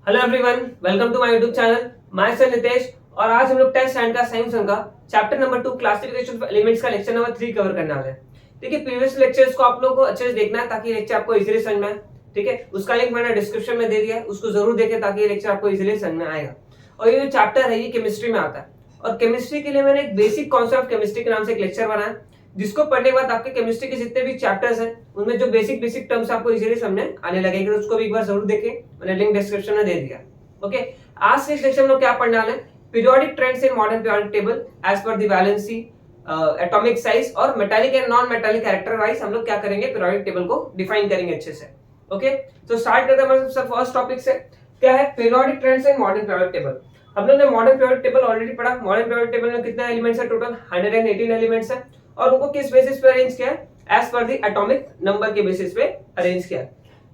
Hello everyone, welcome to my YouTube channel. Myself Nitesh और आज हम लोग 10th स्टैंडर्ड का साइंस का chapter number 2 classification of elements का लेक्चर नंबर 3 कवर करने वाले हैं। देखिए, प्रीवियस लेक्चर्स को आप लोगों को अच्छे से देखना है ताकि लेक्चर आपको इजीली समझ में आए। ठीक है, उसका लिंक मैंने डिस्क्रिप्शन में दे दिया है, उसको जरूर देखें ताकि ये लेक्चर आपको इजीली समझ में आएगा। और ये जो चैप्टर है ये केमिस्ट्री में आता है और केमिस्ट्री के लिए मैंने एक बेसिक कॉन्सेप्ट ऑफ केमिस्ट्री के नाम से एक लेक्चर बनाया, जिसको पढ़ने के बाद आपके केमिस्ट्री के जितने भी चैप्टर्स हैं उनमें जो बेसिक बेसिक टर्म्स आपको इजीली समझ में आने लगेंगे, उसको भी एक बार जरूर देखें। मैंने लिंक डिस्क्रिप्शन में दे दिया। ओके, आज के सेक्शन में लोग क्या पढ़ने वाले हैं? Periodic trends in modern periodic table as per the valency, atomic size और metallic and non metallic character wise हम लोग क्या करेंगे, पीरियोडिक टेबल को डिफाइन करेंगे अच्छे से। ओके, तो स्टार्ट करते हैं हमारे सबसे फर्स्ट टॉपिक से। क्या है periodic trends in modern periodic table? हम लोग ने मॉडर्न पीरियोडिक टेबल ऑलरेडी पढ़ा। मॉडर्न पीरियोडिक टेबल में कितने एलिमेंट्स है? टोटल 118 एलिमेंट्स है और उनको किस बेसिस पे अरेंज किया है? As per the atomic number के बेसिस पे अरेंज किया है।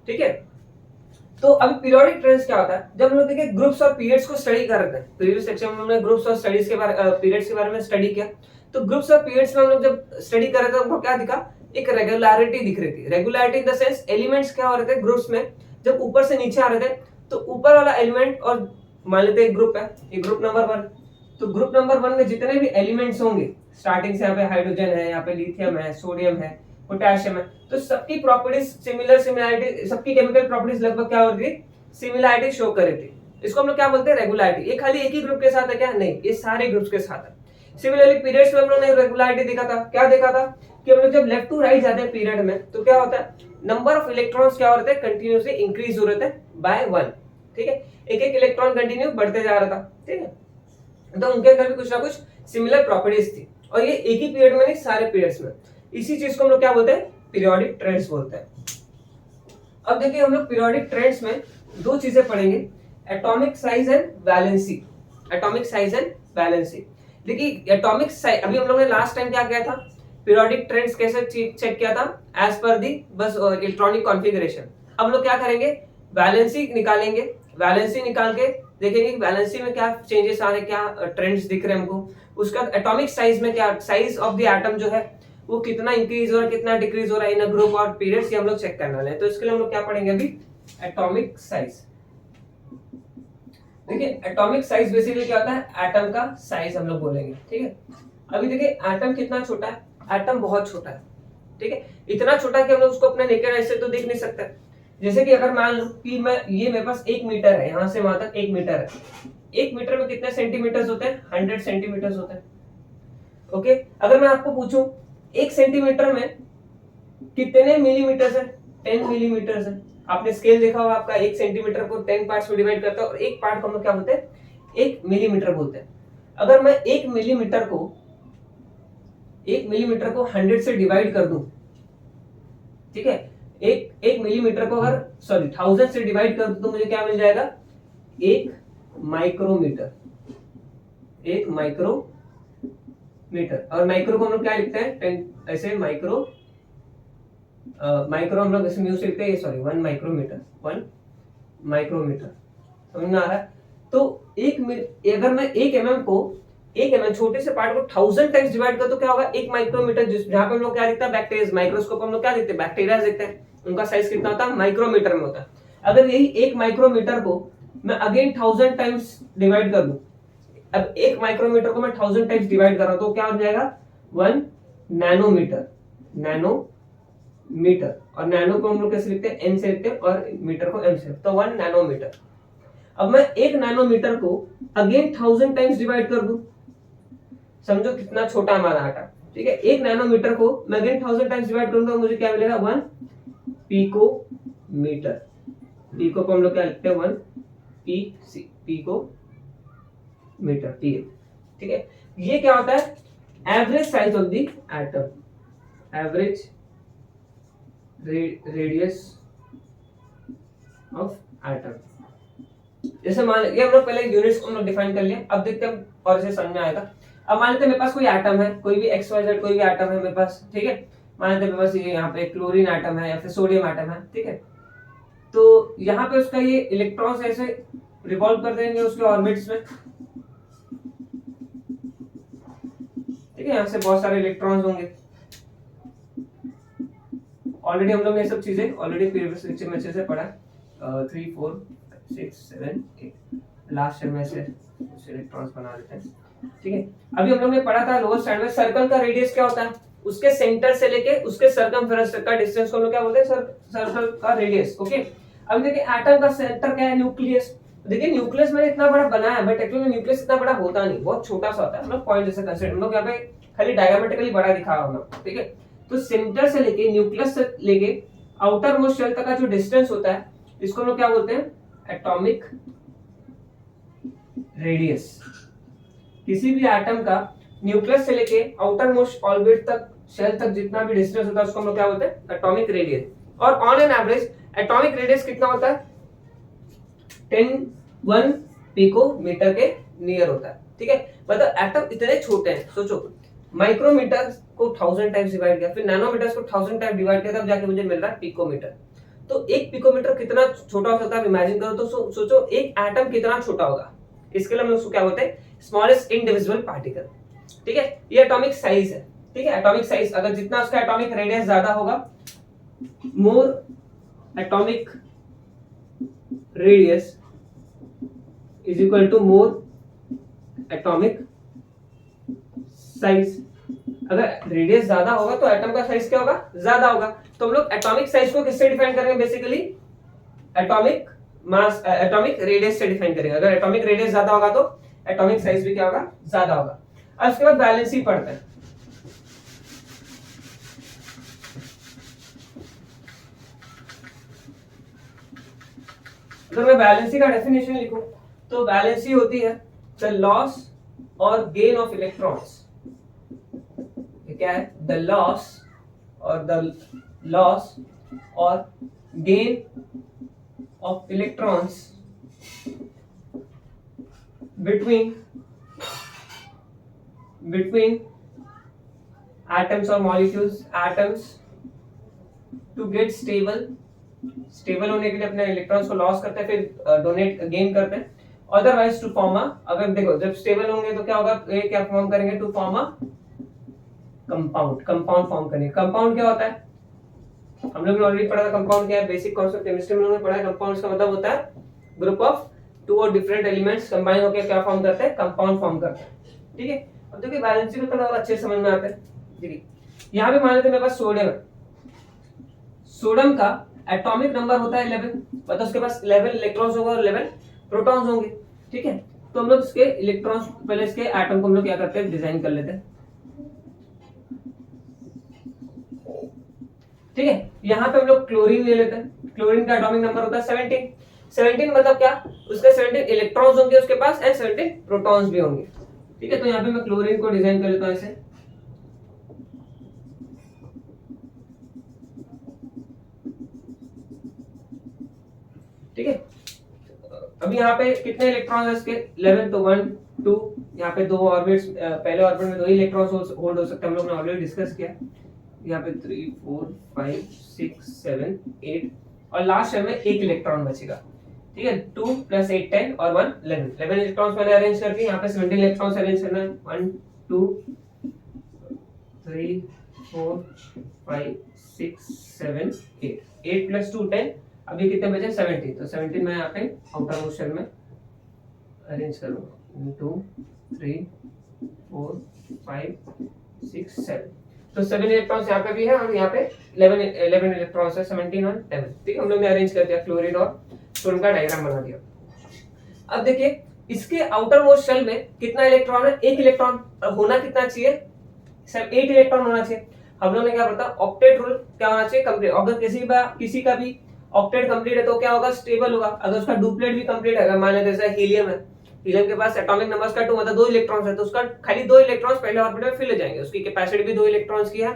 ठीक है, तो अब पीरियोडिक ट्रेंड्स क्या होता है? जब हम लोग देखिए ग्रुप्स और पीरियड्स को स्टडी कर रहे थे, प्रीवियस सेक्शन में हमने ग्रुप्स और स्टडीज के बारे पीरियड्स के बारे में स्टडी किया। तो ग्रुप्स और पीरियड्स में हम लोग जब स्टडी कर रहे थे हमको क्या दिखा? एक रेगुलरिटी दिख रही थी। Regularity in the sense elements क्या हो रहे थे ग्रुप्स में, जब ऊपर से नीचे आ रहे थे तो ऊपर वाला एलिमेंट, और मान लेते एक ग्रुप है, ये ग्रुप नंबर 1, तो ग्रुप नंबर 1 में जितने भी एलिमेंट्स होंगे, स्टार्टिंग से यहाँ पे हाइड्रोजन है, यहाँ पे लिथियम है, सोडियम है, पोटेशियम है, तो सबकी प्रॉपर्टीज सिमिलरिटी, सबकी केमिकल प्रॉपर्टीज लगभग क्या हो रही थी? सिमिलरिटी शो कर रही थी। इसको हम लोग क्या बोलते हैं? रेगुलरिटी। ये खाली एक ही ग्रुप के साथ है क्या? नहीं, ये सारे ग्रुप्स के साथ है। सिमिलरली पीरियड्स में हम लोग ने रेगुलरिटी देखा था। क्या देखा था? कि हम लोग जब लेफ्ट टू राइट जाते हैं पीरियड में तो क्या होता है? नंबर ऑफ इलेक्ट्रॉन्स क्या हो रहे थे? कंटिन्यूअसली इंक्रीज हो रहे थे बाय 1। ठीक है, एक एक इलेक्ट्रॉन कंटिन्यू बढ़ते जा रहा था। ठीक है, तो उनके अंदर भी कुछ ना कुछ सिमिलर प्रॉपर्टीज थी और ये एक ही पीरियड में नहीं, सारे पीरियड्स में। इसी चीज को हम लोग क्या बोलते हैं? पीरियोडिक ट्रेंड्स बोलते हैं। अब देखिए, हम लोग पीरियोडिक ट्रेंड्स में दो चीजें पढ़ेंगे, atomic size and valency. Atomic size and valency. देखिए एटॉमिक साइज, अभी हम लोगों ने लास्ट टाइम क्या किया था? पीरियोडिक ट्रेंड्स कैसे चेक किया था? एज पर दी बस इलेक्ट्रॉनिक कॉन्फ़िगरेशन। अब हम लोग क्या करेंगे? वैलेंसी निकालेंगे। वैलेंसी निकाल के देखेंगे कि वैलेंसी में क्या चेंजेस आ रहे हैं, क्या ट्रेंड्स दिख रहे हैं हमको। उसका एटॉमिक साइज में क्या, साइज ऑफ द एटम जो है वो कितना इंक्रीज हो रहा है, कितना डिक्रीज हो रहा है इन अ ग्रुप और पीरियड्स, ये हम लोग चेक करने वाले हैं। तो इसके लिए हम लोग क्या पढ़ेंगे अभी? Atomic size. देखिए एटॉमिक साइज बेसिकली क्या होता है? एटम का साइज हम लोग बोलेंगे। ठीक है, अभी देखिए एटम कितना छोटा है? एटम बहुत छोटा है। ठीक है, इतना छोटा कि हम लोग उसको अपने नेकेड आई से तो देख नहीं सकते। जैसे कि अगर मान लो कि मैं, ये मेरे पास 1 मीटर है, यहां से वहां तक 1 मीटर है। 1 मीटर में कितने सेंटीमीटर्स होते हैं? 100 सेंटीमीटर्स होते हैं। ओके, अगर मैं आपको पूछूं 1 सेंटीमीटर में कितने मिलीमीटर है? 10 मिलीमीटर है। आपने स्केल देखा होगा आपका, 1 सेंटीमीटर को 10 पार्ट्स में डिवाइड करता है और एक पार्ट को हम लोग क्या बोलते हैं? 1 मिलीमीटर बोलते हैं। अगर मैं 1 मिलीमीटर को 100 से डिवाइड कर दूं, ठीक है, एक मिलीमीटर को अगर 1000 से डिवाइड कर दूं तो मुझे क्या मिल जाएगा? 1 माइक्रोमीटर। 1 माइक्रोमीटर। और माइक्रो को हम लोग क्या लिखते हैं? 10 ऐसे माइक्रो, माइक्रो हम लोग इसमें यूज लिखते हैं, सॉरी 1 माइक्रोमीटर। 1 माइक्रोमीटर समझ में आ रहा है? तो अगर मैं 1 mm को, 1 mm छोटे से पार्ट को 1000 टाइम्स डिवाइड कर तो क्या होगा? 1 माइक्रोमीटर। जहां पे हम लोग क्या लिखते हैं? बैक्टीरिया। माइक्रोस्कोप हम लोग क्या लिखते हैं? बैक्टीरिया लिखते हैं। उनका साइज कितना होता है? माइक्रोमीटर में होता है। अगर यही 1 माइक्रोमीटर को मैं अगेन 1000 टाइम्स डिवाइड कर दूं, अब 1 माइक्रोमीटर को मैं 1000 टाइम्स डिवाइड कर रहा हूं तो क्या हो जाएगा? 1 नैनोमीटर। नैनोमीटर। और नैनो को हम लोग कैसे लिखते हैं? एन से लिखते हैं और मीटर को एम से, तो 1 नैनोमीटर। अब मैं 1 नैनोमीटर को अगेन 1000 टाइम्स डिवाइड कर दूं, समझो कितना छोटा हमारा आटा। ठीक है, 1 नैनोमीटर को मैं अगेन 1000 टाइम्स डिवाइड करूंगा, मुझे क्या मिलेगा? 1 पिकोमीटर। पिको को हम लोग क्या लिखते हैं? 1 पिको मीटर, ठीक है। ये क्या होता है? Average size of the atom, average radius of atom. जैसे मान ये हम लोग पहले यूनिट्स को हम लोग डिफाइन कर लिया, अब देखते हैं और इसे समझ में आएगा। अब मान लेते हैं मेरे पास कोई एटम है, कोई भी XYZ कोई भी एटम है मेरे पास। ठीक है, मान लेते हैं मेरे पास ये यहाँ पे क्लोरीन एटम है या फिर सोडियम एटम है। ठीक है, तो यहाँ पे उसका ये इलेक्ट्रॉन्स ऐसे रिवॉल्व कर देंगे उसके ऑर्बिट्स में। ठीक है, यहाँ से बहुत सारे इलेक्ट्रॉन्स होंगे। ऑलरेडी हम लोग ने सब चीजें ऑलरेडी प्रीवियस लेक्चर में अच्छे से पढ़ा, 3 4 6 7 8 लास्ट में से कुछ इलेक्ट्रॉन्स बना देते हैं। ठीक है, अभी हम लोग ने पढ़ा था लोअर स्टैंडर्ड में सर्कल का रेडियस क्या होता है, उसके सेंटर से लेके उसके सर्कमफेरेंस तक का डिस्टेंस को हम लोग क्या बोलते हैं, सर्कल का रेडियस। ओके, अब देखिए एटम का सेंटर क्या है, न्यूक्लियस। देखिए न्यूक्लियस मैंने इतना बड़ा बनाया है, बट एक्चुअली न्यूक्लियस इतना बड़ा होता नहीं, बहुत छोटा सा होता है। हम लोग पॉइंट जैसे कंसीडर, हम लोग यहाँ पे खाली डायग्रामेटिकली बड़ा दिखा रहा हूँ। ठीक है, तो सेंटर से लेके न्यूक्लियस से लेके आउटर मोस्ट शेल तक का जो डिस्टेंस होता है, इसको हम लोग क्या बोलते हैं, एटॉमिक रेडियस। किसी भी एटम का न्यूक्लियस से लेके आउटर मोस्ट ऑर्बिट तक, शेल तक जितना भी डिस्टेंस होता है, उसको हम लोग क्या बोलते हैं, एटॉमिक रेडियस। और on an average atomic radius कितना होता है, 1 पिकोमीटर के नियर होता है। ठीक है, मतलब एटम इतने छोटे हैं, सोचो माइक्रोमीटर को 1000 टाइम्स डिवाइड किया, फिर नैनोमीटर को 1000 टाइम्स डिवाइड किया, तब जाके मुझे मिल रहा है पिकोमीटर। तो एक पिकोमीटर कितना छोटा हो सकता है, इमेजिन करो। तो सोचो एक एटम कितना छोटा होगा, इसके लिए हम उसको क्या बोलते हैं, स्मॉलेस्ट इनडिविजिबल पार्टिकल। ठीक है, ये एटॉमिक साइज है। ठीक है, एटॉमिक साइज अगर जितना उसका एटॉमिक रेडियस ज्यादा होगा, more atomic radius is equal to more atomic size. अगर रेडियस ज्यादा होगा तो एटम का साइज क्या होगा, ज्यादा होगा। तो हम लोग एटॉमिक साइज को किससे डिफाइन करेंगे, basically atomic mass, atomic radius से डिफाइन करेंगे। अगर एटॉमिक रेडियस ज्यादा होगा तो एटॉमिक साइज भी क्या होगा, ज्यादा होगा। अब उसके बाद बैलेंस ही पढ़ते हैं। अगर मैं बैलेंसी का डेफिनेशन लिखूं तो बैलेंसी होती है द लॉस और गेन ऑफ इलेक्ट्रॉन्स। क्या है, द लॉस और gain of electrons between atoms or molecules, atoms to get stable होने के लिए अपने इलेक्ट्रॉन्स को लॉस करते हैं, फिर डोनेट गेन करते हैं। अदरवाइज टू फॉर्म अ, अगर देखो जब स्टेबल होंगे तो क्या होगा, ये क्या फॉर्म करेंगे, to form a compound form करेंगे। कंपाउंड क्या होता है, हम लोग ने ऑलरेडी पढ़ा था कंपाउंड क्या है, बेसिक कॉन्सेप्ट केमिस्ट्री में हम लोगों ने पढ़ा है। कंपाउंड्स का मतलब होता है ग्रुप ऑफ 2 और डिफरेंट एलिमेंट्स कंबाइन होकर क्या फॉर्म करते हैं, कंपाउंड फॉर्म करते हैं। ठीक है, अब देखिए बैलेंसी को थोड़ा और अच्छे से समझ में आता है। देखिए यहाँ पे मान लेते हैं मेरे पास सोडियम है, सोडियम का एटॉमिक नंबर होता है 11, मतलब उसके पास 11 इलेक्ट्रॉन्स होंगे और 11 प्रोटॉन्स होंगे। ठीक है, तो हम लोग इसके इलेक्ट्रॉन्स, पहले इसके एटम को हम लोग क्या करते हैं, डिजाइन कर लेते हैं। ठीक है, यहाँ पे हम लोग क्लोरीन ले लेते हैं। क्लोरीन का एटॉमिक नंबर होता है 17 मतलब क्या, उसके 17 इलेक्ट्रॉन्स होंगे उसके पास एंड 17 प्रोटॉन्स भी होंगे। ठीक है, तो यहाँ पे मैं क्लोरीन को डिजाइन कर लेता हूँ ऐसे। ठीक है, अब यहाँ पे कितने इलेक्ट्रॉन्स है इसके, 11, तो 1 2, यहाँ पे 2 ऑर्बिट्स, पहले ऑर्बिट में 2 ही इलेक्ट्रॉन्स होल्ड हो सकते हैं, हम लोग ने ऑलरेडी डिस्कस किया। यहाँ पे 3 4 5 6 7 8 और लास्ट में 1 इलेक्ट्रॉन बचेगा। ठीक है, 2 + 8 10 और 1 11 इलेक्ट्रॉन्स मैंने अरेंज कर दिए। यहाँ पे 17 इलेक्ट्रॉन्स अरेंज करना है, 1 2 3 4 5 6 7 8 8 + 2 10, अभी कितने बचे, 17। तो 17 मैं यहाँ पे आउटर मोस्ट शेल में अरेंज करूंगा, 2 3 4 5 6 7। तो 7 इलेक्ट्रॉन्स यहाँ पे भी है और यहाँ पे 11 इलेक्ट्रॉन्स है, 17 और 11। ठीक है, हम लोग ने अरेंज कर दिया, क्लोरीन और सोडियम का डायग्राम बना दिया। अब देखिए इसके आउटर मोस्ट शेल में कितना इलेक्ट्रॉन है, 1 इलेक्ट्रॉन होना कितना चाहिए, सिर्फ 8 इलेक्ट्रॉन होना चाहिए। हम लोग ने क्या पता, ऑक्टेट रूल क्या होना चाहिए, कंप्लीट। अगर किसी का भी ऑक्टेट कंप्लीट है तो क्या होगा, स्टेबल होगा। अगर उसका डुप्लेट भी कंप्लीट है, अगर मान लेते जैसे हीलियम है, हीलियम के पास एटॉमिक नंबर्स का 2 मतलब 2 इलेक्ट्रॉन्स है, तो उसका खाली 2 इलेक्ट्रॉन्स पहले ऑर्बिट में फिल हो जाएंगे। उसकी कैपेसिटी भी 2 इलेक्ट्रॉन्स की है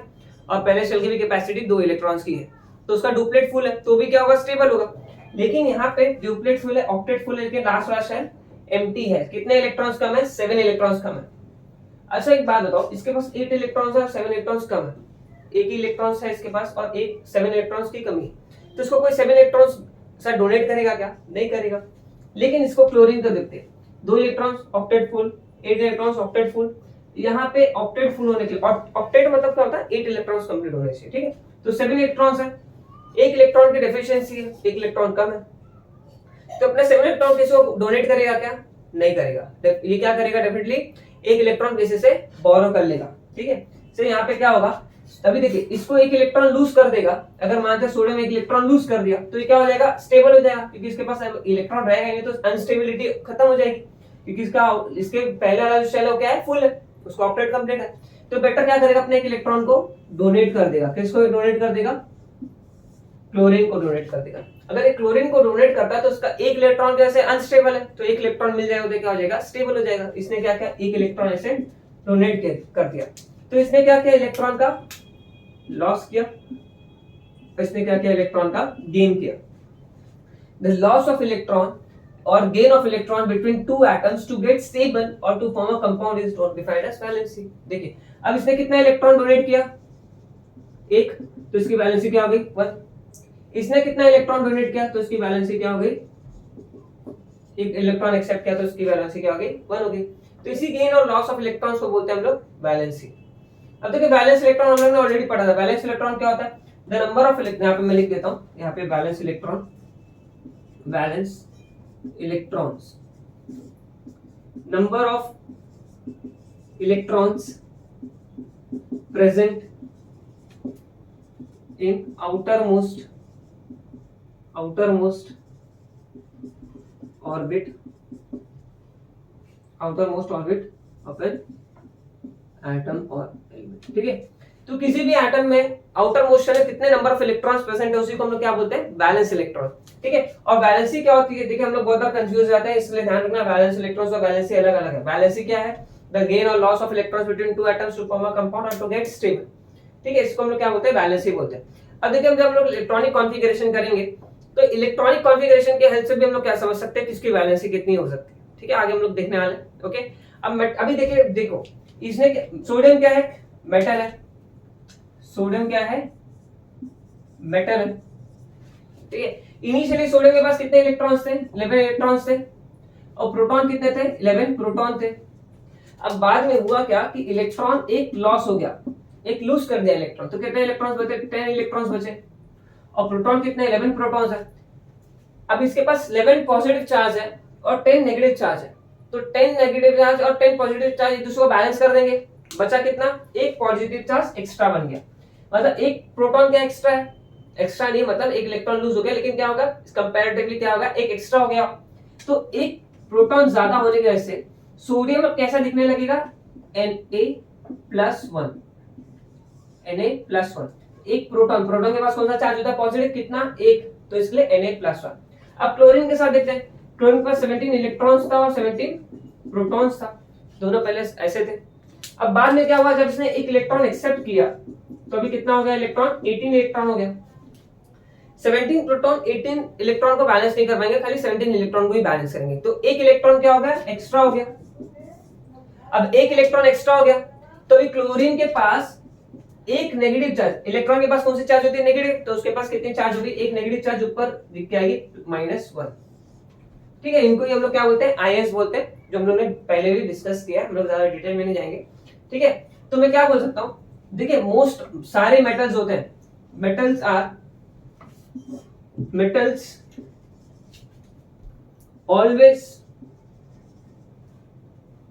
और पहले शेल की भी कैपेसिटी 2 इलेक्ट्रॉन्स की है, तो उसका डुप्लेट फुल है तो भी क्या होगा, स्टेबल होगा। लेकिन यहाँ पे डुप्लेट फुल है, ऑक्टेट फुल है, लेकिन लास्ट वाला शेल एम्प्टी है। कितने इलेक्ट्रॉन्स कम है, 7 इलेक्ट्रॉन्स कम है। अच्छा एक बात बताओ, इसके पास 8 इलेक्ट्रॉन्स है और 7 इलेक्ट्रॉन्स कम है, एक ही इलेक्ट्रॉन्स है इसके पास और 7 इलेक्ट्रॉन्स की कमी है, तो इसको कोई 7 इलेक्ट्रॉन्स सर डोनेट करेगा क्या, नहीं करेगा। लेकिन इसको क्लोरीन को देखते हैं, 2 electrons octet full, 8 electrons octet full. यहाँ पे ऑक्टेट फुल होने के लिए, ऑक्टेट मतलब क्या होता है, 8 इलेक्ट्रॉन्स कंप्लीट होने चाहिए। ठीक है, तो 7 इलेक्ट्रॉन्स है, 1 इलेक्ट्रॉन की डेफिशिएंसी है, 1 इलेक्ट्रॉन कम है। तो अपने 7 इलेक्ट्रॉन किसी को डोनेट करेगा क्या? नहीं करेगा। ये क्या करेगा? डेफिनेटली एक इलेक्ट्रॉन किसी से बोरो कर लेगा। ठीक है, तो यहाँ पे क्या होगा, अभी देखिए इसको एक इलेक्ट्रॉन लूज कर देगा। अगर मानते सोडियम एक इलेक्ट्रॉन लूज कर दिया तो ये क्या हो जाएगा? स्टेबल हो जाएगा, क्योंकि इसके पास इलेक्ट्रॉन रहेगा नहीं तो अनस्टेबिलिटी खत्म हो जाएगी, क्योंकि इसके पहले वाला जो शेल है क्या है? फुल है, उसका ऑक्टेट कंप्लीट है। तो बेटर क्या करेगा? अपने एक इलेक्ट्रॉन को डोनेट कर देगा। किसको डोनेट कर देगा? क्लोरीन को डोनेट कर देगा। अगर ये क्लोरीन को डोनेट करता है तो उसका एक इलेक्ट्रॉन जैसे अनस्टेबल है, तो एक इलेक्ट्रॉन मिल जाएगा तो क्या हो जाएगा? स्टेबल हो जाएगा। इसने क्या किया? एक इलेक्ट्रॉन ऐसे डोनेट कर दिया। तो इसने क्या किया? इलेक्ट्रॉन का लॉस किया, इसने क्या किया? इलेक्ट्रॉन का गेन किया। द लॉस ऑफ इलेक्ट्रॉन और gain of electron between two atoms to get stable और to form a compound is defined as valency. देखिए अब इसने कितना इलेक्ट्रॉन डोनेट किया? एक, तो इसकी वैलेंसी क्या हो गई? 1। इसने कितना इलेक्ट्रॉन डोनेट किया? तो इसकी वैलेंसी क्या हो गई? एक इलेक्ट्रॉन एक्सेप्ट किया तो इसकी वैलेंसी क्या हो गई? 1 हो गई। तो इसी गेन और लॉस ऑफ इलेक्ट्रॉन्स को बोलते हैं हम लोग वैलेंसी। अब देखिए वैलेंस इलेक्ट्रॉन हम लोगों ने ऑलरेडी पढ़ा था। वैलेंस इलेक्ट्रॉन क्या होता है? द नंबर ऑफ इलेक्ट्रॉन, यहाँ पे मैं लिख देता हूँ, यहाँ पे valence electron, valence electrons, number of electrons present in outermost orbit of an atom or element। ठीक है, तो किसी भी एटम में आउटर मोस्ट में कितने नंबर ऑफ इलेक्ट्रॉन्स प्रेजेंट है उसी को हम लोग क्या बोलते हैं? Valence electron. ठीक है, और वैलेंसी क्या होती है? देखिए हम लोग बहुत बार कंफ्यूज हो जाते हैं, इसलिए ध्यान रखना वैलेंस इलेक्ट्रॉन्स और वैलेंसी अलग अलग है। वैलेंसी क्या है? द गेन और loss of electrons between two atoms to form a compound और टू गेट स्टेबल। ठीक है, इसको हम लोग क्या बोलते हैं? वैलेंसी बोलते हैं। अब देखिए हम जब लोग इलेक्ट्रॉनिक कॉन्फ़िगरेशन करेंगे तो इलेक्ट्रॉनिक कॉन्फ़िगरेशन के हेल्प से भी हम लोग क्या समझ सकते हैं कि इसकी वैलेंसी कितनी हो सकती है। ठीक है, आगे हम लोग देखने वाले हैं। ओके, अब अभी देखिए, देखो इसने सोडियम क्या है? मेटल है। सोडियम क्या है? मेटल है। ठीक है, इनिशियली सोडियम के पास कितने इलेक्ट्रॉन्स थे? 11 इलेक्ट्रॉन्स थे, और प्रोटॉन कितने थे? 11 प्रोटॉन थे। अब बाद में हुआ क्या कि इलेक्ट्रॉन एक लॉस हो गया, एक लूज कर दिया इलेक्ट्रॉन, तो कितने इलेक्ट्रॉन्स बचे? 10 इलेक्ट्रॉन्स बचे, और प्रोटॉन कितने? 11 प्रोटॉन्स है। अब इसके पास 11 पॉजिटिव चार्ज है और 10 नेगेटिव चार्ज है, तो 10 नेगेटिव चार्ज और 10 पॉजिटिव चार्ज एक दूसरे को बैलेंस कर देंगे। बचा कितना? एक पॉजिटिव चार्ज एक्स्ट्रा बन गया, मतलब एक प्रोटॉन क्या एक्स्ट्रा है? एक्स्ट्रा नहीं, मतलब एक इलेक्ट्रॉन लूज हो गया, लेकिन क्या होगा कंपैरेटिवली? क्या होगा? एक एक्स्ट्रा हो गया। तो एक प्रोटॉन ज्यादा होने की वजह से सोडियम अब कैसा दिखने लगेगा? Na+1। Na+1, एक प्रोटॉन के पास कौन सा चार्ज होता है? पॉजिटिव, कितना? एक, तो इसलिए Na+1। अब क्लोरीन के साथ देखते हैं। क्लोरीन के पास 17 इलेक्ट्रॉन्स था और 17 प्रोटॉन्स था, दोनों पहले ऐसे थे। अब बाद में क्या हुआ? जब इसने एक इलेक्ट्रॉन एक्सेप्ट किया तो अभी कितना हो गया इलेक्ट्रॉन? 18 इलेक्ट्रॉन हो गया। 17 प्रोटॉन 18 इलेक्ट्रॉन को बैलेंस नहीं कर पाएंगे, खाली 17 इलेक्ट्रॉन को ही बैलेंस करेंगे, तो एक इलेक्ट्रॉन क्या हो गया? एक्स्ट्रा हो गया। अब एक इलेक्ट्रॉन एक्स्ट्रा हो गया तो अभी क्लोरीन के पास एक नेगेटिव चार्ज, इलेक्ट्रॉन के पास कौन सी चार्ज होती है? नेगेटिव, तो उसके पास कितनी चार्ज होगी? एक नेगेटिव चार्ज ऊपर दिख के आएगी, -1। ठीक है, इनको ही हम लोग क्या बोलते हैं? आयंस बोलते हैं, जो हम लोग ने पहले भी डिस्कस किया है, हम लोग ज्यादा डिटेल में नहीं जाएंगे। ठीक है, तो मैं क्या बोल सकता हूं? देखिए मोस्ट सारे मेटल्स होते हैं, मेटल्स ऑलवेज,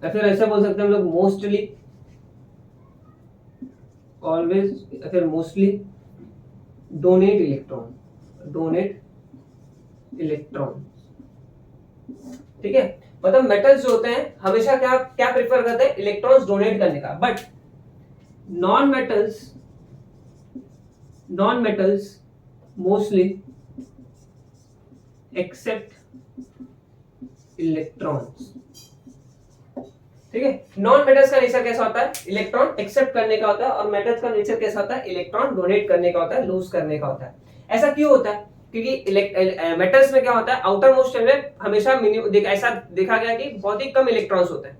या फिर ऐसा बोल सकते हैं हम लोग मोस्टली, ऑलवेज या फिर मोस्टली डोनेट इलेक्ट्रॉन। ठीक है, मतलब मेटल्स जो होते हैं हमेशा क्या प्रेफर करते हैं? इलेक्ट्रॉन्स डोनेट करने का। But non metals mostly accept electrons. ठीक है, नॉन मेटल्स का नेचर कैसा होता है? इलेक्ट्रॉन एक्सेप्ट करने का होता है, और मेटल्स का नेचर कैसा होता है? इलेक्ट्रॉन डोनेट करने का होता है, लूज करने का होता है। ऐसा क्यों होता है? क्योंकि मेटल्स में क्या होता है? आउटर मोस्ट में हमेशा ऐसा देखा गया कि बहुत ही कम इलेक्ट्रॉन्स होते हैं,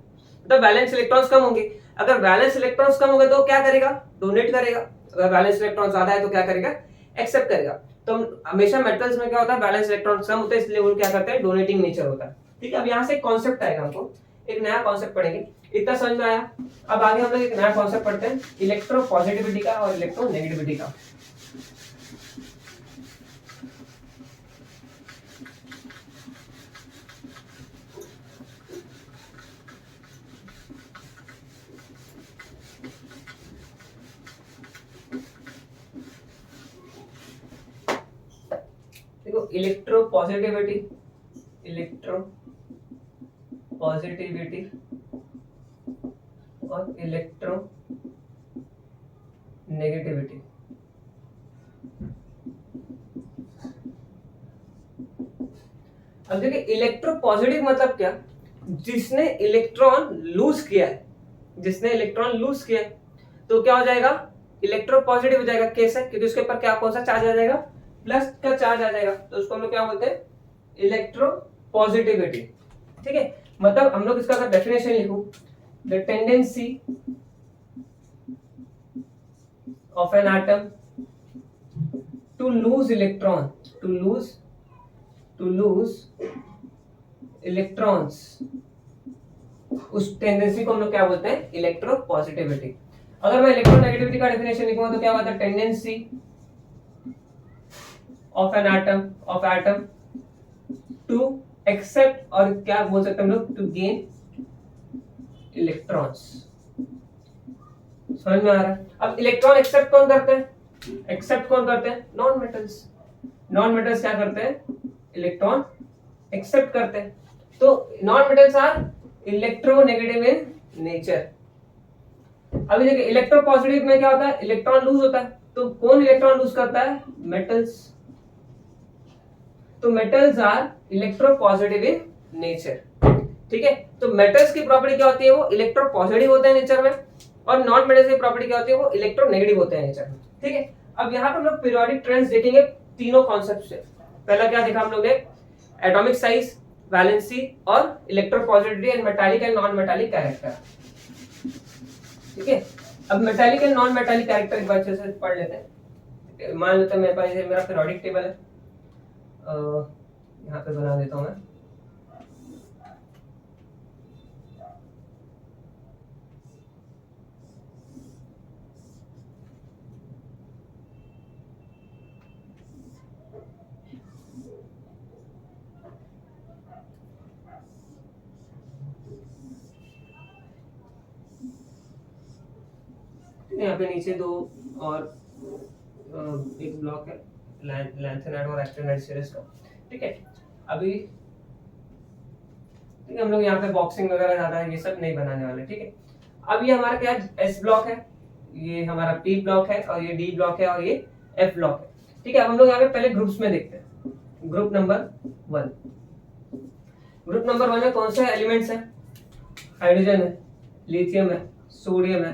मतलब बैलेंस इलेक्ट्रॉन्स कम होंगे। अगर बैलेंस इलेक्ट्रॉन्स कम होंगे तो क्या करेगा? डोनेट करेगा। अगर बैलेंस इलेक्ट्रॉन ज्यादा है तो क्या करेगा? एक्सेप्ट करेगा। तो हमेशा मेटल्स में क्या होता है? बैलेंस इलेक्ट्रॉन्स कम होते हैं, इसलिए वो क्या करते हैं? डोनेटिंग नेचर होता है। ठीक है, अब यहाँ से कॉन्सेप्ट आएगा, हमको एक नया कॉन्सेप्ट पढ़ेंगे। इतना समझ में आया? अब आगे हम लोग एक नया कॉन्सेप्ट पढ़ते हैं, इलेक्ट्रोपॉजिटिविटी का और इलेक्ट्रोनेगेटिविटी का। इलेक्ट्रो पॉजिटिविटी और इलेक्ट्रो नेगेटिविटी। अब देखिए इलेक्ट्रो पॉजिटिव मतलब क्या, जिसने इलेक्ट्रॉन लूज किया है, तो क्या हो जाएगा, इलेक्ट्रो पॉजिटिव हो जाएगा। कैसे? क्योंकि उसके ऊपर क्या कौन सा चार्ज आ जाएगा, प्लस का चार्ज आ जाएगा, तो उसको हम लोग क्या बोलते हैं, इलेक्ट्रो पॉजिटिविटी। ठीक है, मतलब हम लोग इसका अगर डेफिनेशन लिखूं, the tendency of an atom to lose electron, to lose electrons, उस टेंडेंसी को हम लोग क्या बोलते हैं, इलेक्ट्रो पॉजिटिविटी। अगर मैं इलेक्ट्रोनेगेटिविटी का डेफिनेशन लिखूंगा तो क्या होता है, tendency of an atom to accept, और क्या बोल सकते हैं हम लोग, टू गेन इलेक्ट्रॉन्स। समझ में आ रहा है? अब इलेक्ट्रॉन एक्सेप्ट कौन करते हैं, नॉन मेटल्स क्या करते हैं, इलेक्ट्रॉन एक्सेप्ट करते हैं। तो non metals are electronegative in nature. अभी देखिए इलेक्ट्रो पॉजिटिव में क्या होता है, इलेक्ट्रॉन लूज होता है, तो कौन इलेक्ट्रॉन लूज करता है, मेटल्स। तो metals are electro positive in nature. ठीक है, तो मेटल्स की प्रॉपर्टी क्या होती है, वो इलेक्ट्रो पॉजिटिव होते हैं नेचर में, और नॉन मेटल्स की प्रॉपर्टी क्या होती है, वो इलेक्ट्रो नेगेटिव होते हैं नेचर में। ठीक है, अब यहाँ पे हम लोग पीरियोडिक ट्रेंड्स देखेंगे तीनों कॉन्सेप्ट से। पहला क्या देखा हम लोग ने, एटॉमिक साइज, वैलेंसी और electropositivity and metallic and non metallic character. ठीक है, अब metallic and non metallic character एक बार अच्छे से पढ़ लेते हैं। मान लेते हैं मेरे पास ये मेरा पीरियोडिक टेबल है, यहाँ पे बना देता हूँ मैं। यहाँ पे नीचे दो और एक ब्लॉक है लैंथेनाइड और एक्टिनाइड सीरीज का। ठीक है, अभी ठीक है, हम लोग यहाँ पे बॉक्सिंग वगैरह ज्यादा ये सब नहीं बनाने वाले। ठीक है, अब ये हमारा क्या है, एस ब्लॉक है, ये हमारा पी ब्लॉक है, और ये डी ब्लॉक है, और ये एफ ब्लॉक है। ठीक है, अब हम लोग यहाँ पे पहले ग्रुप्स में देखते हैं। ग्रुप नंबर 1 में कौन से एलिमेंट्स है, हाइड्रोजन है, लिथियम है, सोडियम है,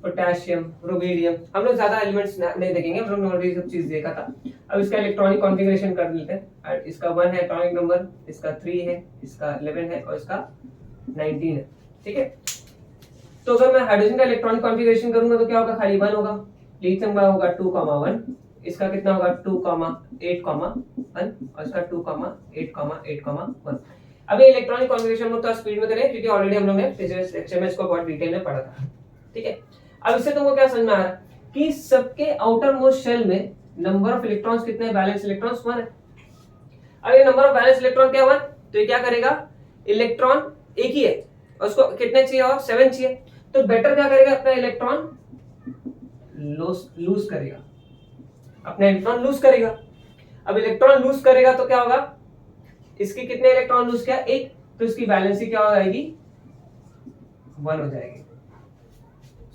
पोटेशियम, रुबिडियम। हम लोग ज्यादा एलिमेंट्स नहीं देखेंगे, हम लोग ऑलरेडी सब चीज देखा था। अब इसका इलेक्ट्रॉनिक कॉन्फ़िगरेशन कर लेते हैं। इसका 1 है एटॉमिक नंबर, इसका 3 है, इसका 11 है, और इसका 19 है। ठीक है, तो अगर मैं हाइड्रोजन का इलेक्ट्रॉनिक कॉन्फ़िगरेशन करूंगा तो क्या होगा, खाली 1 होगा। लिथियम का होगा 2,1, इसका कितना होगा 2,8,1, और इसका 2,8,8,1। अभी इलेक्ट्रॉनिक कॉन्फ़िगरेशन हम लोग थोड़ा स्पीड में करें, क्योंकि ऑलरेडी हम लोग ने पिछले लेक्चर में इसको बहुत डिटेल में पढ़ा था। ठीक है, अब इससे तुमको क्या समझ में आ रहा है कि सबके आउटर मोस्ट शेल में नंबर ऑफ इलेक्ट्रॉन्स कितने हैं, बैलेंस इलेक्ट्रॉन्स 1 है। अब ये नंबर ऑफ बैलेंस इलेक्ट्रॉन क्या 1, तो ये क्या करेगा, इलेक्ट्रॉन एक ही है, और उसको कितने चाहिए, और 7 चाहिए, तो बेटर क्या करेगा, अपना इलेक्ट्रॉन लूज करेगा, अब इलेक्ट्रॉन लूज करेगा तो क्या होगा, इसके कितने इलेक्ट्रॉन लूज किया, 1, तो इसकी वैलेंसी क्या हो जाएगी, 1 हो जाएगी।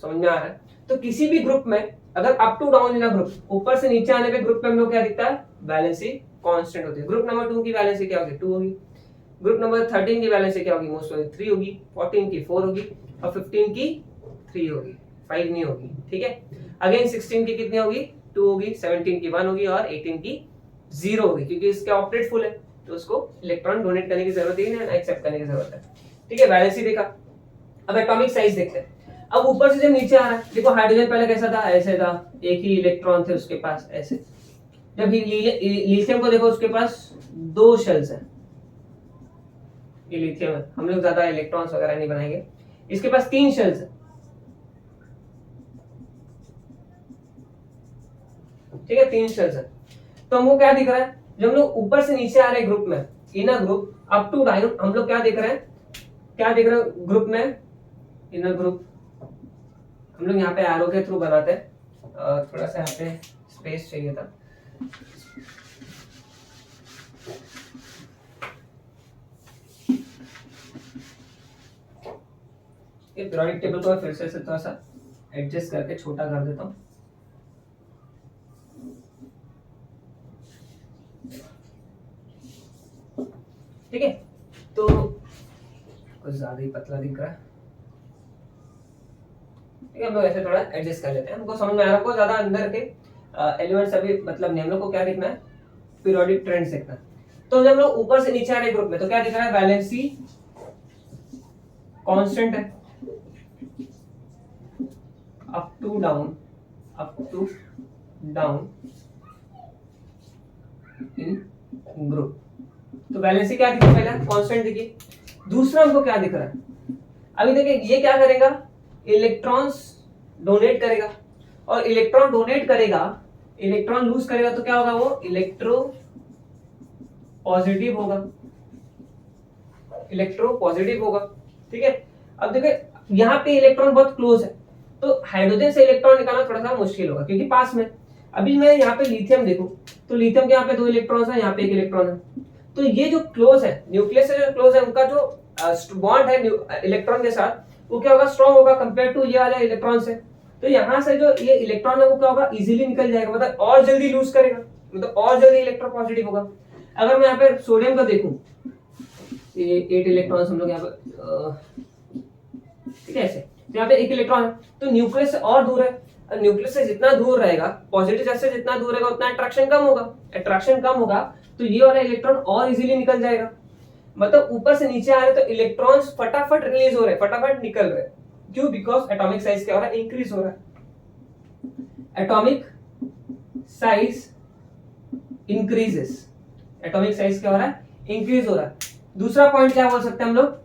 समझ में आ रहा है? तो किसी भी ग्रुप में अगर up to down in group, ऊपर से नीचे आने पे ग्रुप में हम लोग क्या दिखता है, वैलेंसी कांस्टेंट होती है। ग्रुप नंबर 2 की वैलेंसी क्या होगी, 2 होगी। ग्रुप नंबर 13 की वैलेंसी क्या होगी, मोस्ट होगी 3 होगी, 14 की 4 होगी, और 15 की 3 होगी, 5 नहीं होगी। ठीक है, अगेन 16 की कितनी होगी, 2 होगी, 17 की 1 होगी, और 18 की 0 होगी, क्योंकि इसका ऑक्टेट फुल है, तो उसको इलेक्ट्रॉन डोनेट करने की जरूरत ही नहीं है, एक्सेप्ट करने की जरूरत है। ठीक है, वैलेंसी देखा। अब एटॉमिक साइज देखते हैं। अब ऊपर से जब नीचे आ रहा है, देखो हाइड्रोजन पहले कैसा था, ऐसे था, एक ही इलेक्ट्रॉन थे उसके पास, ऐसे। जब लिथियम को देखो, उसके पास 2 शेल्स हैं, ये लिथियम है, हम लोग ज्यादा इलेक्ट्रॉन्स वगैरह नहीं बनाएंगे। इसके पास 3 शेल्स है। ठीक है, 3 शेल्स है। तो हमको क्या दिख रहा है, जब हम लोग ऊपर से नीचे आ रहे हैं ग्रुप में, inner group up to down, हम लोग क्या देख रहे हैं, ग्रुप में, इनर ग्रुप हम लोग यहाँ पे एरो के थ्रू बनाते हैं, थोड़ा सा यहाँ पे स्पेस चाहिए था। ये पीरियोडिक टेबल को मैं फिर से थोड़ा सा एडजस्ट करके छोटा कर देता हूँ। ठीक है, तो कुछ ज्यादा ही पतला दिख रहा है। ठीक है, हम लोग ऐसे थोड़ा एडजस्ट कर लेते हैं, हमको समझ में आ रहा है। ज्यादा अंदर के एलिमेंट्स अभी मतलब नहीं, हम लोग को क्या दिखना है, पीरियोडिक ट्रेंड्स देखना है। तो जब हम लोग ऊपर से नीचे आ रहे ग्रुप में तो क्या दिख रहा है, वैलेंसी कांस्टेंट है, up to down in group. तो वैलेंसी क्या दिखी, पहला कांस्टेंट दिखी। दूसरा हमको क्या दिख रहा है, अभी देखिए ये क्या करेगा, इलेक्ट्रॉन्स डोनेट करेगा, और इलेक्ट्रॉन डोनेट करेगा, इलेक्ट्रॉन लूज करेगा तो क्या होगा, वो इलेक्ट्रो पॉजिटिव होगा। ठीक है, अब देखिए यहाँ पे इलेक्ट्रॉन बहुत क्लोज है, तो हाइड्रोजन से इलेक्ट्रॉन निकालना थोड़ा सा मुश्किल होगा क्योंकि पास में। अभी मैं यहाँ पे लिथियम देखूं तो लिथियम के यहाँ पे 2 इलेक्ट्रॉन्स है, यहाँ पे 1 इलेक्ट्रॉन है। तो ये जो क्लोज है, न्यूक्लियस से जो क्लोज है, उनका जो बॉन्ड है इलेक्ट्रॉन के साथ, वो क्या होगा, स्ट्रॉन्ग होगा कंपेयर टू ये वाले इलेक्ट्रॉन से। तो यहाँ से जो ये इलेक्ट्रॉन है वो क्या होगा, इजीली निकल जाएगा, मतलब और जल्दी लूज करेगा, मतलब और जल्दी इलेक्ट्रोपॉजिटिव होगा। अगर मैं यहाँ पे सोडियम को देखूं, ये 8 इलेक्ट्रॉन्स हम लोग यहाँ पे ठीक है ऐसे, तो यहाँ पे 1 इलेक्ट्रॉन है, तो न्यूक्लियस से और दूर है। न्यूक्लियस से जितना दूर रहेगा, पॉजिटिव चार्ज से जितना दूर रहेगा उतना अट्रैक्शन कम होगा, तो ये वाला इलेक्ट्रॉन और इजीली निकल जाएगा। मतलब ऊपर से नीचे आ रहे तो इलेक्ट्रॉन्स फटाफट रिलीज हो रहे, फटाफट निकल रहे। क्यों? बिकॉज एटॉमिक साइज क्या हो रहा है, इंक्रीज हो रहा है। Atomic size increases, atomic size क्या हो रहा है, इंक्रीज हो रहा है। दूसरा पॉइंट क्या बोल सकते हैं हम लोग,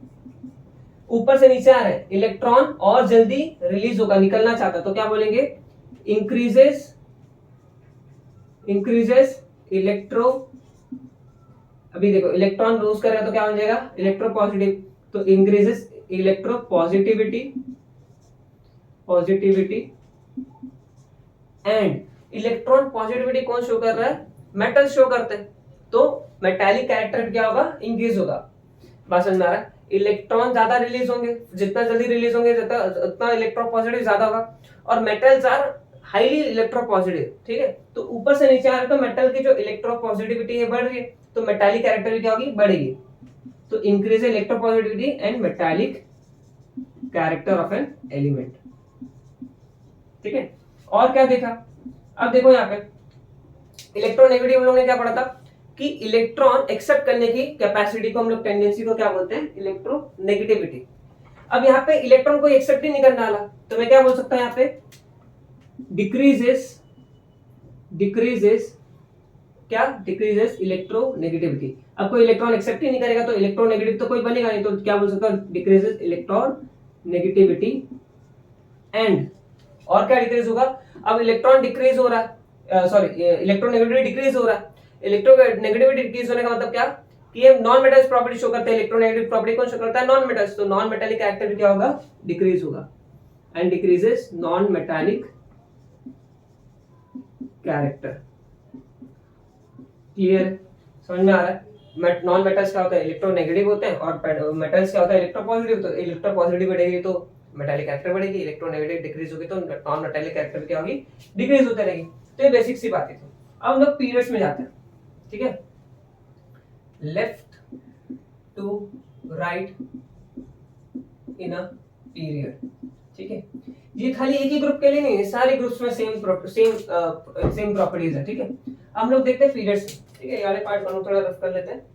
ऊपर से नीचे आ रहे हैं, इलेक्ट्रॉन और जल्दी रिलीज होगा, निकलना चाहता, तो क्या बोलेंगे, इंक्रीजेस इलेक्ट्रो। अभी देखो इलेक्ट्रॉन लूज कर रहा है तो क्या बन जाएगा, इलेक्ट्रोपॉजिटिव, तो increases electropositivity and electron positivity कौन शो कर रहा है, मेटल शो करते हैं, तो मेटालिक कैरेक्टर क्या होगा, इंक्रीज होगा। बात समझ में आ रहा है, इलेक्ट्रॉन ज्यादा रिलीज होंगे, जितना जल्दी रिलीज होंगे उतना इलेक्ट्रोपॉजिटिव ज्यादा होगा, और मेटल्स आर हाईली इलेक्ट्रोपॉजिटिव। ठीक है, तो ऊपर से नीचे आ रहे तो मेटल की जो इलेक्ट्रोपॉजिटिविटी है बढ़ रही है, तो मेटालिक कैरेक्टर क्या होगी, बढ़ेगी। तो increase electropositivity and metallic character of an element. ठीक है, और क्या देखा, अब देखो यहाँ पे इलेक्ट्रोनेगेटिव हम लोग ने क्या पढ़ा था कि इलेक्ट्रॉन एक्सेप्ट करने की कैपेसिटी को हम लोग, टेंडेंसी को क्या बोलते हैं, इलेक्ट्रोनेगेटिविटी। अब यहाँ पे इलेक्ट्रॉन को एक्सेप्ट ही नहीं करने वाला, तो मैं क्या बोल सकता हूँ यहाँ पे, डिक्रीजेस इलेक्ट्रोनेगेटिविटी। अब कोई इलेक्ट्रॉन एक्सेप्ट ही नहीं करेगा तो इलेक्ट्रोनेगेटिव तो कोई बनेगा नहीं, तो क्या बोल सकता हूँ, डिक्रीजेस इलेक्ट्रोनेगेटिविटी एंड, और क्या डिक्रीज होगा, अब इलेक्ट्रॉन डिक्रीज हो रहा है, सॉरी इलेक्ट्रोनेगेटिविटी डिक्रीज हो रहा है। इलेक्ट्रोनेगेटिविटी डिक्रीज होने का मतलब क्या, कि ये नॉन मेटल्स प्रॉपर्टी शो करते हैं, इलेक्ट्रोनेगेटिव प्रॉपर्टी कौन शो करता है, नॉन मेटल्स, तो नॉन मेटालिक कैरेक्टर क्या होगा, डिक्रीज होगा, and decreases non metallic character. Clear, समझ में आ रहा है। नॉन मेटल्स क्या होता है, इलेक्ट्रोनेगेटिव होते हैं, और मेटल्स क्या होता है, इलेक्ट्रोपॉजिटिव। तो इलेक्ट्रोपॉजिटिव बढ़ेगी तो मेटालिक कैरेक्टर बढ़ेगी, इलेक्ट्रोनेगेटिव डिक्रीज होगी तो नॉन मेटालिक कैरेक्टर क्या होगी, डिक्रीज होते रहेगी। तो ये बेसिक सी बात है। अब हम लोग पीरियड्स में जाते हैं। ठीक है, left to right in a period. ठीक है, ये खाली एक ही ग्रुप के लिए नहीं है, सारे ग्रुप्स में सेम प्रॉपर्टीज है। ठीक है, हम लोग देखते हैं पीरियड्स। ठीक है, ये वाले पार्ट को थोड़ा रफ कर लेते हैं।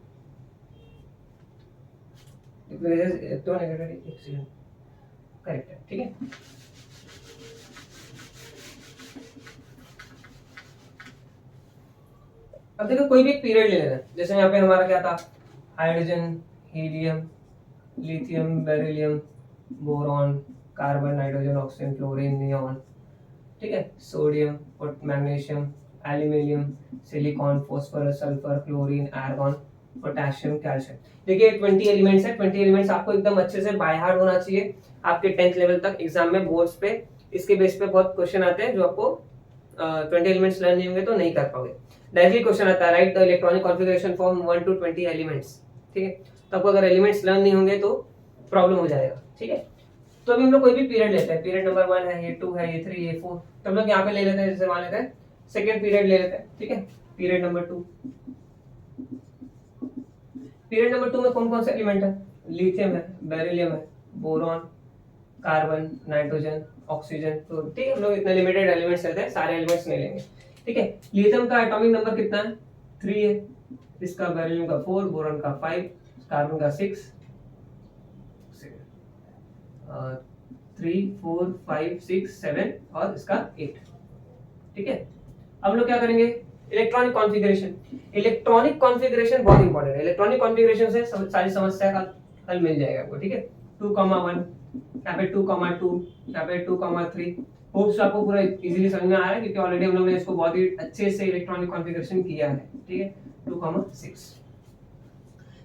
करेक्ट है, ठीक है। अब देखो कोई भी एक पीरियड ले लेना, जैसे यहाँ पे हमारा क्या था, hydrogen, helium, lithium, beryllium, boron, carbon, nitrogen, oxygen, fluorine, neon. ठीक है, sodium, magnesium, aluminium, silicon, phosphorus, sulphur, chlorine, argon, potassium, calcium. देखिए 20 एलिमेंट्स है, 20 एलिमेंट्स आपको एकदम अच्छे से बाय हार्ट होना चाहिए आपके 10th लेवल तक। एग्जाम में बोर्ड्स पे इसके बेस पे बहुत क्वेश्चन आते हैं, जो आपको 20 एलिमेंट्स लर्न नहीं होंगे तो नहीं कर पाओगे। डायरेक्टली क्वेश्चन आता है, right the electronic configuration form 1 to 20 elements. ठीक है, तो आपको अगर एलिमेंट्स लर्न नहीं होंगे तो प्रॉब्लम हो जाएगा। ठीक है, तो अभी हम लोग कोई भी पीरियड लेते हैं, पीरियड नंबर 1 है, ये 2 है, ये 3, ये 4, तो हम लोग यहाँ पे ले लेते हैं, जैसे मान लेते हैं सेकेंड पीरियड ले लेते हैं, ठीक है। पीरियड नंबर 2, पीरियड नंबर 2 में कौन कौन से एलिमेंट है, लिथियम है, बेरिलियम है, बोरॉन, कार्बन, नाइट्रोजन, ऑक्सीजन। तो ठीक है, हम लोग इतने लिमिटेड एलिमेंट्स लेते हैं, सारे एलिमेंट्स नहीं लेंगे, ठीक है। लिथियम का एटॉमिक नंबर कितना है, 3 है, इसका बेरिलियम का 4, बोरॉन का 5, कार्बन का 6, 3, 4, 5, 6, 7 और इसका 8, ठीक है। अब लोग क्या करेंगे, इलेक्ट्रॉनिक कॉन्फ़िगरेशन। इलेक्ट्रॉनिक कॉन्फ़िगरेशन बहुत इंपॉर्टेंट है, इलेक्ट्रॉनिक कॉन्फ़िगरेशन से सारी समस्या का हल मिल जाएगा आपको, ठीक है। 2,1, यहाँ पे 2,2, यहाँ पे 2,3। होप्स आपको पूरा इजीली समझ में आ रहा है, क्योंकि ऑलरेडी हम लोग ने इसको बहुत ही अच्छे से इलेक्ट्रॉनिक कॉन्फ़िगरेशन किया है, ठीक है। 2,6।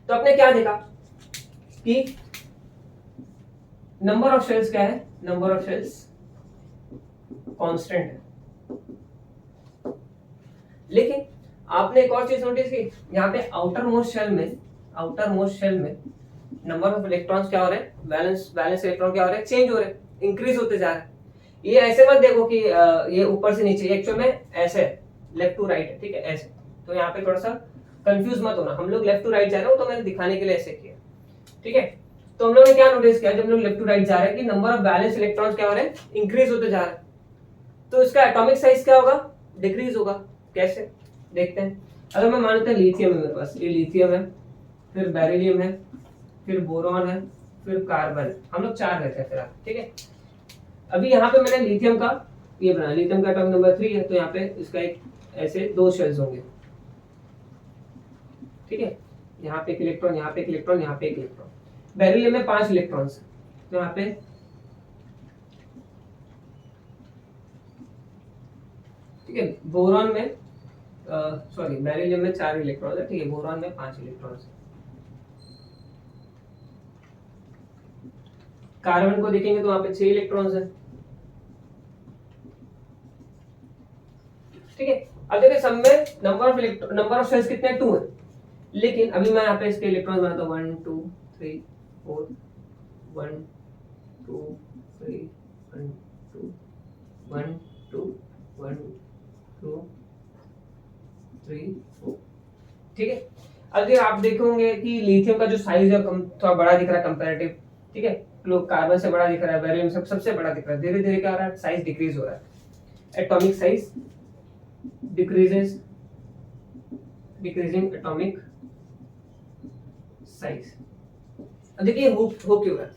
तो आपने क्या देखा कि नंबर ऑफ शेल्स क्या है, नंबर ऑफ शेल्स कांस्टेंट है, लेकिन आपने एक और चीज नोटिस की, यहाँ पे आउटर मोस्ट शेल में नंबर ऑफ इलेक्ट्रॉन्स क्या हो रहे हैं, बैलेंस इलेक्ट्रॉन क्या हो रहे हैं, चेंज हो रहे हैं, इंक्रीज होते जा रहे हैं। ये ऐसे मत देखो कि ये ऊपर से नीचे, एक्चुअल में ऐसे लेफ्ट टू राइट है, ठीक है, ऐसे। तो यहाँ पे थोड़ा सा कंफ्यूज मत होना, हम लोग लेफ्ट टू राइट जा रहे हो, तो मैंने दिखाने के लिए ऐसे किया, ठीक है। तो हम लोग ने क्या नोटिस किया, जब हम लोग लेफ्ट टू राइट जा रहे हैं कि नंबर ऑफ बैलेंस इलेक्ट्रॉन्स क्या हो रहे हैं, इंक्रीज होते जा रहे हैं। तो इसका एटॉमिक साइज क्या होगा, डिक्रीज होगा। कैसे, देखते हैं। अगर मैं मानता हूं लिथियम है मेरे पास, ये लिथियम है, फिर बेरिलियम है, फिर बोरॉन है, फिर कार्बन है, हम लोग 4 रहते हैं फिलहाल, ठीक है। अभी यहाँ पे मैंने लिथियम का ये बनाया, लिथियम का एटॉमिक नंबर 3 है, तो यहाँ पे इसका एक ऐसे 2 शेल्स होंगे, ठीक है। यहाँ पे एक इलेक्ट्रॉन, यहाँ पे एक इलेक्ट्रॉन, यहाँ पे एक इलेक्ट्रॉन। बेरिलियम में 5 इलेक्ट्रॉन्स, तो यहाँ पे ठीक है। बोरॉन में सॉरी बेरिलियम में 4 इलेक्ट्रॉन है, ठीक है। बोरॉन में 5 इलेक्ट्रॉन है। कार्बन को देखेंगे तो वहां पे 6 इलेक्ट्रॉन्स है, ठीक है। अब देखिए सब में नंबर ऑफ शेल्स कितने, 2 है, लेकिन अभी मैं यहाँ पे इसके इलेक्ट्रॉन बनाता हूँ 1 2 3 4 1 2 3 1 2 1 2 1 2 3 4, ठीक है। अगर आप देखोगे कि लिथियम का जो साइज है थोड़ा बड़ा दिख रहा है कंपैरेटिव, ठीक है। लोग कार्बन से बड़ा दिख रहा है, बेरिलियम सबसे बड़ा दिख रहा है। धीरे धीरे क्या हो रहा है, साइज डिक्रीज हो रहा है, atomic size decreases, decreasing atomic size. अब देखिए हो क्यों रहा है,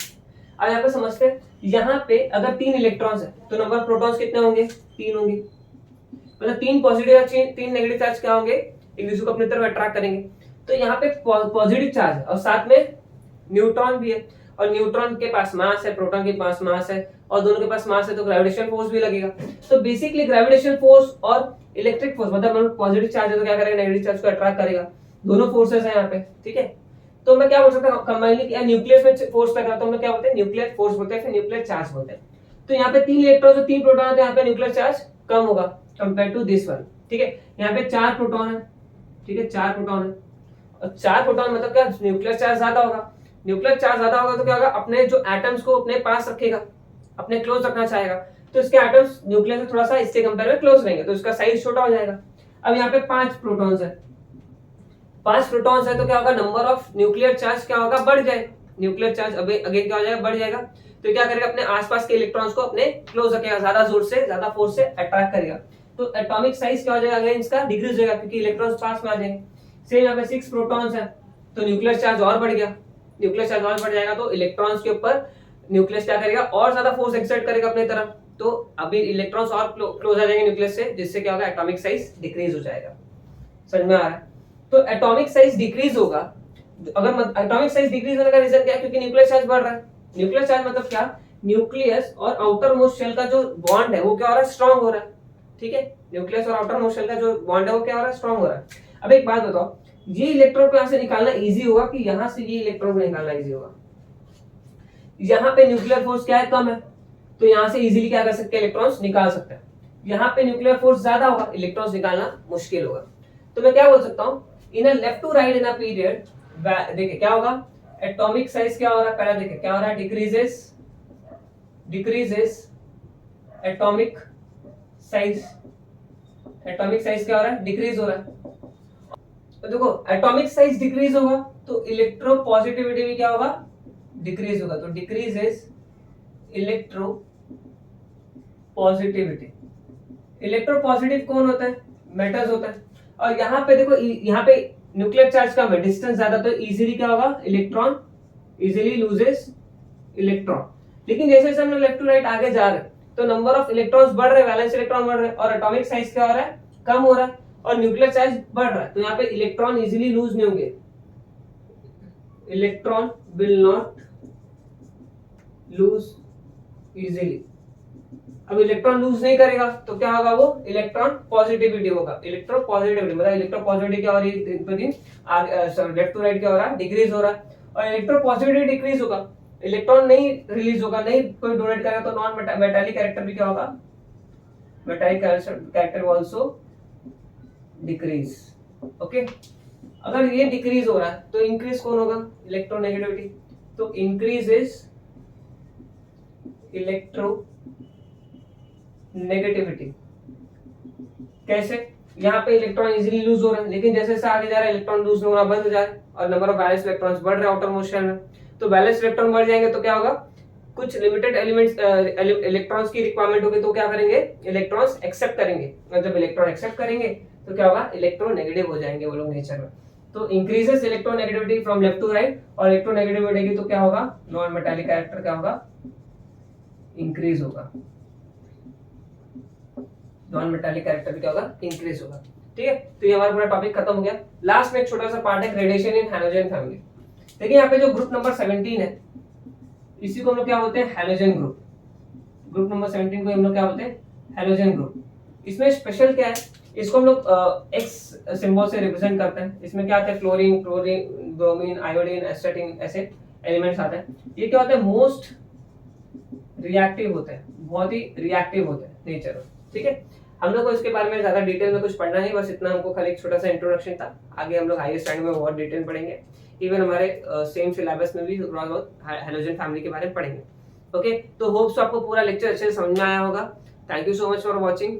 अब यहाँ पे समझते हैं। यहाँ पे अगर 3 इलेक्ट्रॉन्स है तो नंबर ऑफ प्रोटॉन्स कितने होंगे, 3 होंगे। मतलब 3 पॉजिटिव चार्ज, 3 नेगेटिव चार्ज क्या होंगे, एक दूसरे को अपनी तरफ अट्रैक्ट करेंगे। तो यहाँ पे पॉजिटिव चार्ज है और साथ में न्यूट्रॉन भी है, और न्यूट्रॉन के पास मास है, प्रोटॉन के पास मास है, और दोनों के पास मास है, तो ग्रेविटेशनल फोर्स भी लगेगा। तो बेसिकली ग्रेविटेशनल फोर्स और इलेक्ट्रिक फोर्स, मतलब पॉजिटिव चार्ज है तो क्या करेगा, नेगेटिव चार्ज को अट्रैक्ट करेगा। दोनों फोर्सेस है यहाँ पे, ठीक है। तो मैं क्या बोल सकता हूँ, कंबाइनली न्यूक्लियस में फोर्स लग रहा है, तो हम क्या बोलते हैं, न्यूक्लियर फोर्स बोलते हैं, फिर न्यूक्लियर चार्ज बोलते हैं। तो यहाँ पे 3 इलेक्ट्रॉन और 3 प्रोटॉन है, तो यहाँ पे न्यूक्लियर चार्ज कम होगा कंपेयर टू दिस वन, ठीक है। यहाँ पे 4 प्रोटॉन है, ठीक है, 4 प्रोटॉन है, और 4 प्रोटॉन मतलब क्या, न्यूक्लियर चार्ज ज्यादा होगा। न्यूक्लियर चार्ज ज्यादा होगा तो क्या होगा, अपने जो एटम्स को अपने पास रखेगा, अपने क्लोज रखना चाहेगा, तो इसके एटम्स न्यूक्लियस से थोड़ा सा इससे कंपेयर में क्लोज रहेंगे, तो इसका साइज छोटा हो जाएगा। अब यहाँ पे 5 प्रोटॉन्स है, 5 प्रोटॉन्स है, तो क्या होगा, नंबर ऑफ न्यूक्लियर चार्ज क्या होगा, बढ़ जाएगा। न्यूक्लियर चार्ज अगेन क्या हो जाएगा, बढ़ जाएगा। तो क्या करेगा, अपने आसपास के इलेक्ट्रॉन्स को अपने क्लोज रखेगा, ज्यादा जोर से, ज्यादा फोर्स से अट्रैक्ट करेगा। तो एटॉमिक साइज क्या हो जाएगा, अगेन इसका डिक्रीज होगा, क्योंकि इलेक्ट्रॉन्स पास में आ जाएंगे। सेम यहाँ पे 6 प्रोटॉन्स है, तो न्यूक्लियर चार्ज और बढ़ गया, न्यूक्लियर चार्ज और बढ़ जाएगा, तो इलेक्ट्रॉन्स के ऊपर न्यूक्लियस क्या करेगा, और ज्यादा फोर्स एक्सर्ट करेगा अपनी तरफ, तो अभी इलेक्ट्रॉन्स और क्लोज आ जाएंगे न्यूक्लियस से, जिससे क्या होगा, एटॉमिक साइज डिक्रीज हो जाएगा। समझ में आ रहा है। तो एटॉमिक साइज डिक्रीज होगा। अगर एटॉमिक साइज डिक्रीज होने का रीजन क्या है, क्योंकि न्यूक्लियर चार्ज बढ़ रहा है। न्यूक्लियर चार्ज मतलब क्या, न्यूक्लियस और आउटर मोस्ट शेल का जो बॉन्ड है वो क्या हो रहा है, स्ट्रांग हो रहा है, ठीक है। न्यूक्लियस और आउटर मोस्ट शेल का जो बॉन्ड है वो क्या हो रहा है, स्ट्रांग हो रहा है। अब एक बात बताओ, ये इलेक्ट्रॉन को यहाँ से निकालना इजी होगा कि यहाँ से ये इलेक्ट्रॉन को निकालना इजी होगा। यहाँ पे न्यूक्लियर फोर्स क्या है, कम है, तो यहाँ से इजीली क्या कर सकते हैं, इलेक्ट्रॉन्स निकाल सकते हैं। यहाँ पे न्यूक्लियर फोर्स ज्यादा होगा, इलेक्ट्रॉन्स निकालना मुश्किल होगा। तो मैं क्या बोल सकता हूँ, in a left to right in a period, देखिए क्या होगा, एटॉमिक साइज क्या हो रहा है, पहला देखिए क्या हो रहा है, decreases decreases atomic size. Atomic size क्या हो रहा है, डिक्रीज हो रहा है। तो देखो एटॉमिक साइज डिक्रीज होगा तो इलेक्ट्रो पॉजिटिविटी भी क्या होगा, डिक्रीज होगा। तो decreases electro positivity. Electro positive कौन होता है, मेटल्स होता है। और यहाँ पे देखो, यहाँ पे न्यूक्लियर चार्ज कम है, डिस्टेंस ज्यादा, तो इजीली क्या होगा, इलेक्ट्रॉन इजीली लूजेस इलेक्ट्रॉन। लेकिन जैसे जैसे हम लोग लेफ्ट टू राइट आगे जा रहे हैं तो नंबर ऑफ इलेक्ट्रॉन्स बढ़ रहे हैं, वैलेंस इलेक्ट्रॉन बढ़ रहे हैं, और एटॉमिक साइज क्या हो रहा है, कम हो रहा है, और न्यूक्लियर चार्ज बढ़ रहा है। तो यहाँ पे इलेक्ट्रॉन इजीली लूज नहीं होंगे, electron will not lose easily. अब इलेक्ट्रॉन लूज नहीं करेगा तो क्या होगा, वो इलेक्ट्रॉन पॉजिटिविटी होगा। इलेक्ट्रो पॉजिटिविटी मतलब इलेक्ट्रो पॉजिटिविटी क्या हो रही है दिन पर दिन, लेफ्ट टू राइट क्या हो रहा है, डिक्रीज हो रहा है। और इलेक्ट्रो पॉजिटिविटी डिक्रीज होगा, इलेक्ट्रॉन नहीं रिलीज होगा, नहीं कोई डोनेट करेगा, तो नॉन मेटालिक कैरेक्टर भी क्या होगा, metallic character also decrease. Okay, अगर ये डिक्रीज हो रहा है तो इंक्रीज कौन होगा, इलेक्ट्रोनेगेटिविटी। तो इंक्रीज इज इलेक्ट्रो नेगेटिविटी। कैसे, यहाँ पे इलेक्ट्रॉन इजीली लूज हो रहे हैं, लेकिन जैसे जैसे आगे जा रहा है इलेक्ट्रॉन लूज होना बंद हो जा रहा है, और नंबर ऑफ वैलेंस इलेक्ट्रॉन्स बढ़ रहे हैं आउटर मोस्ट शेल में। तो वैलेंस इलेक्ट्रॉन बढ़ जाएंगे तो क्या होगा, कुछ लिमिटेड एलिमेंट्स इलेक्ट्रॉन्स की रिक्वायरमेंट होगी, तो क्या करेंगे, इलेक्ट्रॉन्स एक्सेप्ट करेंगे, और जब इलेक्ट्रॉन एक्सेप्ट करेंगे तो क्या होगा, इलेक्ट्रोनेगेटिव हो जाएंगे वो लोग नेचर में। तो increases electronegativity from left to right, और इलेक्ट्रोनेगेटिव बढ़ेगी तो क्या होगा, नॉन मेटालिक कैरेक्टर क्या होगा, इंक्रीज होगा। नॉन मेटालिक कैरेक्टर भी क्या होगा, इंक्रीज होगा। ठीक है, तो ये हमारा पूरा टॉपिक खत्म हो गया। लास्ट में एक छोटा सा पार्ट है, रेडिएशन इन हैलोजन फैमिली। देखिए यहाँ पे जो ग्रुप नंबर 17 है, इसी को हम लोग क्या बोलते हैं, हैलोजन ग्रुप। ग्रुप नंबर 17 को हम लोग क्या बोलते हैं, हैलोजन ग्रुप। इसमें स्पेशल क्या है, इसको हम लोग एक्स सिंबल से रिप्रेजेंट करते हैं। इसमें क्या आते हैं, फ्लोरीन, क्लोरीन, ब्रोमीन, आयोडीन, एस्टेटिन, ऐसे एलिमेंट्स आते हैं। ये क्या होते हैं, मोस्ट रिएक्टिव होते हैं, बहुत ही रिएक्टिव होते हैं नेचर में। ठीक है, हम लोग को इसके बारे में ज्यादा डिटेल में कुछ पढ़ना नहीं, बस इतना हमको खाली एक छोटा सा इंट्रोडक्शन था। आगे हम लोग हायर स्टैंडर्ड में बहुत डिटेल पढ़ेंगे, इवन हमारे सेम सिलेबस में भी थोड़ा बहुत हैलोजन फैमिली के बारे में पढ़ेंगे। ओके, तो होप्स आपको पूरा लेक्चर अच्छे से समझ में आया होगा। Thank you so much for watching.